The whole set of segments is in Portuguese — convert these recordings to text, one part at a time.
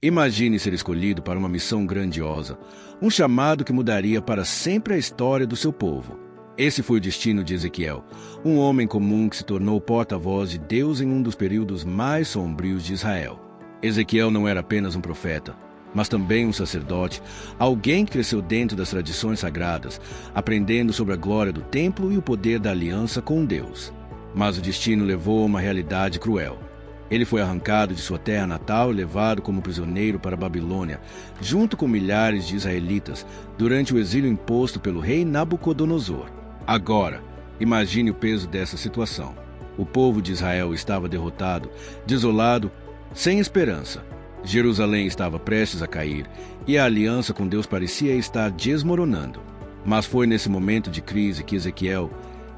Imagine ser escolhido para uma missão grandiosa, um chamado que mudaria para sempre a história do seu povo. Esse foi o destino de Ezequiel, um homem comum que se tornou porta-voz de Deus em um dos períodos mais sombrios de Israel. Ezequiel não era apenas um profeta, mas também um sacerdote, alguém que cresceu dentro das tradições sagradas, aprendendo sobre a glória do templo e o poder da aliança com Deus. Mas o destino levou a uma realidade cruel. Ele foi arrancado de sua terra natal e levado como prisioneiro para a Babilônia, junto com milhares de israelitas, durante o exílio imposto pelo rei Nabucodonosor. Agora, imagine o peso dessa situação. O povo de Israel estava derrotado, desolado, sem esperança. Jerusalém estava prestes a cair e a aliança com Deus parecia estar desmoronando. Mas foi nesse momento de crise que Ezequiel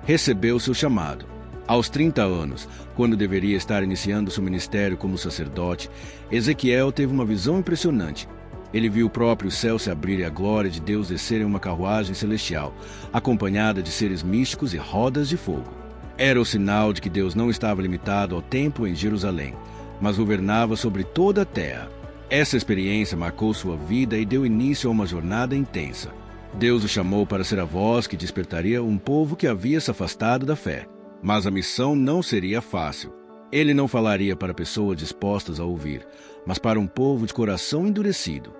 recebeu seu chamado. Aos 30 anos, quando deveria estar iniciando seu ministério como sacerdote, Ezequiel teve uma visão impressionante. Ele viu o próprio céu se abrir e a glória de Deus descer em uma carruagem celestial, acompanhada de seres místicos e rodas de fogo. Era o sinal de que Deus não estava limitado ao templo em Jerusalém, mas governava sobre toda a terra. Essa experiência marcou sua vida e deu início a uma jornada intensa. Deus o chamou para ser a voz que despertaria um povo que havia se afastado da fé. Mas a missão não seria fácil. Ele não falaria para pessoas dispostas a ouvir, mas para um povo de coração endurecido.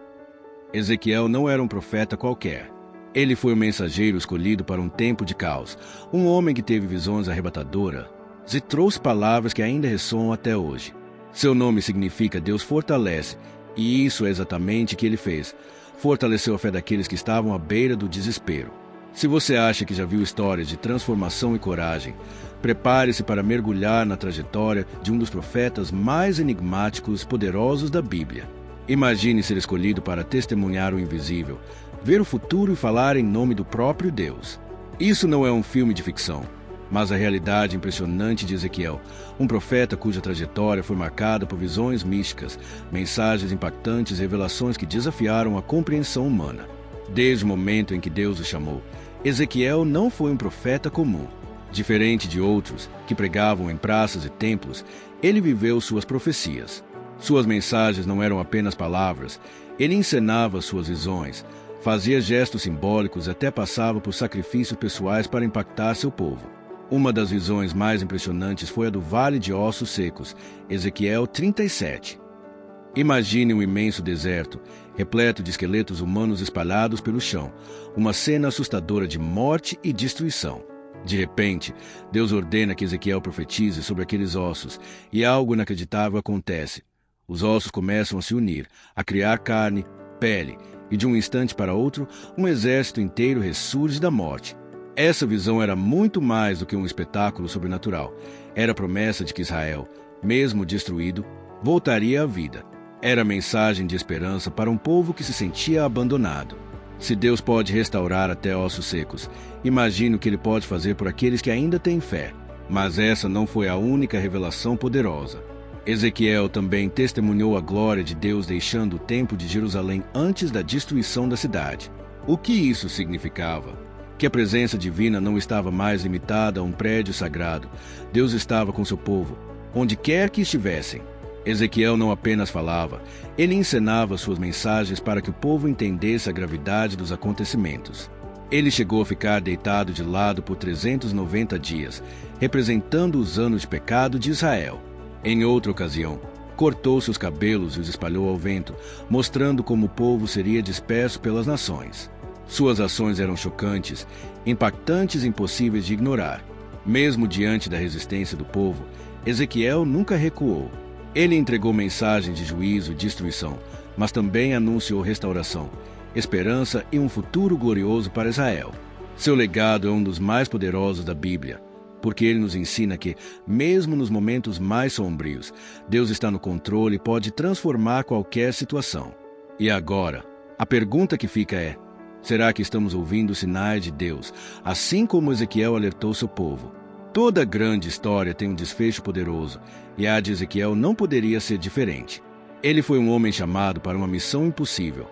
Ezequiel não era um profeta qualquer. Ele foi o mensageiro escolhido para um tempo de caos, um homem que teve visões arrebatadoras e trouxe palavras que ainda ressoam até hoje. Seu nome significa Deus fortalece, e isso é exatamente o que ele fez. Fortaleceu a fé daqueles que estavam à beira do desespero. Se você acha que já viu histórias de transformação e coragem, prepare-se para mergulhar na trajetória de um dos profetas mais enigmáticos e poderosos da Bíblia. Imagine ser escolhido para testemunhar o invisível, ver o futuro e falar em nome do próprio Deus. Isso não é um filme de ficção, mas a realidade impressionante de Ezequiel, um profeta cuja trajetória foi marcada por visões místicas, mensagens impactantes e revelações que desafiaram a compreensão humana. Desde o momento em que Deus o chamou, Ezequiel não foi um profeta comum. Diferente de outros que pregavam em praças e templos, ele viveu suas profecias. Suas mensagens não eram apenas palavras, ele encenava suas visões, fazia gestos simbólicos e até passava por sacrifícios pessoais para impactar seu povo. Uma das visões mais impressionantes foi a do Vale de Ossos Secos, Ezequiel 37. Imagine um imenso deserto, repleto de esqueletos humanos espalhados pelo chão, uma cena assustadora de morte e destruição. De repente, Deus ordena que Ezequiel profetize sobre aqueles ossos, e algo inacreditável acontece. Os ossos começam a se unir, a criar carne, pele, e de um instante para outro, um exército inteiro ressurge da morte. Essa visão era muito mais do que um espetáculo sobrenatural. Era a promessa de que Israel, mesmo destruído, voltaria à vida. Era a mensagem de esperança para um povo que se sentia abandonado. Se Deus pode restaurar até ossos secos, imagine o que Ele pode fazer por aqueles que ainda têm fé. Mas essa não foi a única revelação poderosa. Ezequiel também testemunhou a glória de Deus deixando o templo de Jerusalém antes da destruição da cidade. O que isso significava? Que a presença divina não estava mais limitada a um prédio sagrado. Deus estava com seu povo, onde quer que estivessem. Ezequiel não apenas falava, ele encenava suas mensagens para que o povo entendesse a gravidade dos acontecimentos. Ele chegou a ficar deitado de lado por 390 dias, representando os anos de pecado de Israel. Em outra ocasião, cortou seus cabelos e os espalhou ao vento, mostrando como o povo seria disperso pelas nações. Suas ações eram chocantes, impactantes e impossíveis de ignorar. Mesmo diante da resistência do povo, Ezequiel nunca recuou. Ele entregou mensagens de juízo e destruição, mas também anunciou restauração, esperança e um futuro glorioso para Israel. Seu legado é um dos mais poderosos da Bíblia, porque ele nos ensina que, mesmo nos momentos mais sombrios, Deus está no controle e pode transformar qualquer situação. E agora, a pergunta que fica é: será que estamos ouvindo sinais de Deus, assim como Ezequiel alertou seu povo? Toda grande história tem um desfecho poderoso, e a de Ezequiel não poderia ser diferente. Ele foi um homem chamado para uma missão impossível: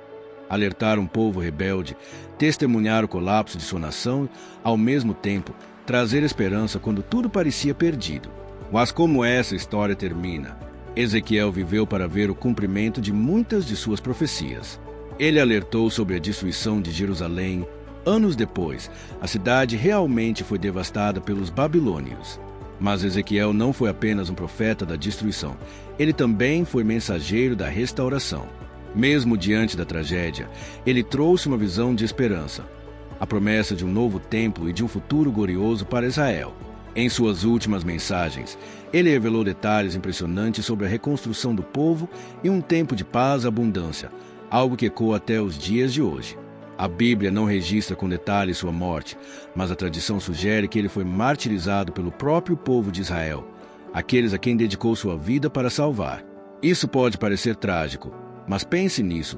alertar um povo rebelde, testemunhar o colapso de sua nação, ao mesmo tempo, trazer esperança quando tudo parecia perdido. Mas como essa história termina? Ezequiel viveu para ver o cumprimento de muitas de suas profecias. Ele alertou sobre a destruição de Jerusalém. Anos depois, a cidade realmente foi devastada pelos babilônios. Mas Ezequiel não foi apenas um profeta da destruição, ele também foi mensageiro da restauração. Mesmo diante da tragédia, ele trouxe uma visão de esperança, a promessa de um novo templo e de um futuro glorioso para Israel. Em suas últimas mensagens, ele revelou detalhes impressionantes sobre a reconstrução do povo e um tempo de paz e abundância, algo que ecoa até os dias de hoje. A Bíblia não registra com detalhes sua morte, mas a tradição sugere que ele foi martirizado pelo próprio povo de Israel, aqueles a quem dedicou sua vida para salvar. Isso pode parecer trágico, mas pense nisso.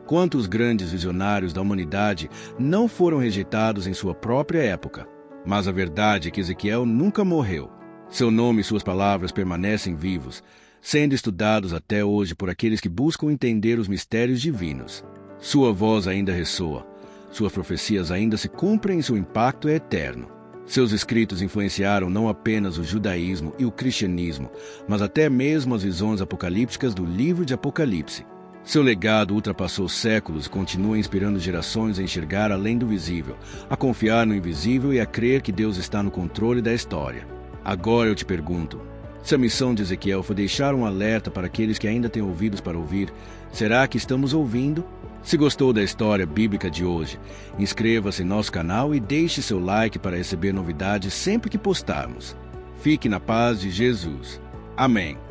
Quantos grandes visionários da humanidade não foram rejeitados em sua própria época? Mas a verdade é que Ezequiel nunca morreu. Seu nome e suas palavras permanecem vivos, sendo estudados até hoje por aqueles que buscam entender os mistérios divinos. Sua voz ainda ressoa, suas profecias ainda se cumprem e seu impacto é eterno. Seus escritos influenciaram não apenas o judaísmo e o cristianismo, mas até mesmo as visões apocalípticas do livro de Apocalipse. Seu legado ultrapassou séculos e continua inspirando gerações a enxergar além do visível, a confiar no invisível e a crer que Deus está no controle da história. Agora eu te pergunto, se a missão de Ezequiel foi deixar um alerta para aqueles que ainda têm ouvidos para ouvir, será que estamos ouvindo? Se gostou da história bíblica de hoje, inscreva-se em nosso canal e deixe seu like para receber novidades sempre que postarmos. Fique na paz de Jesus. Amém.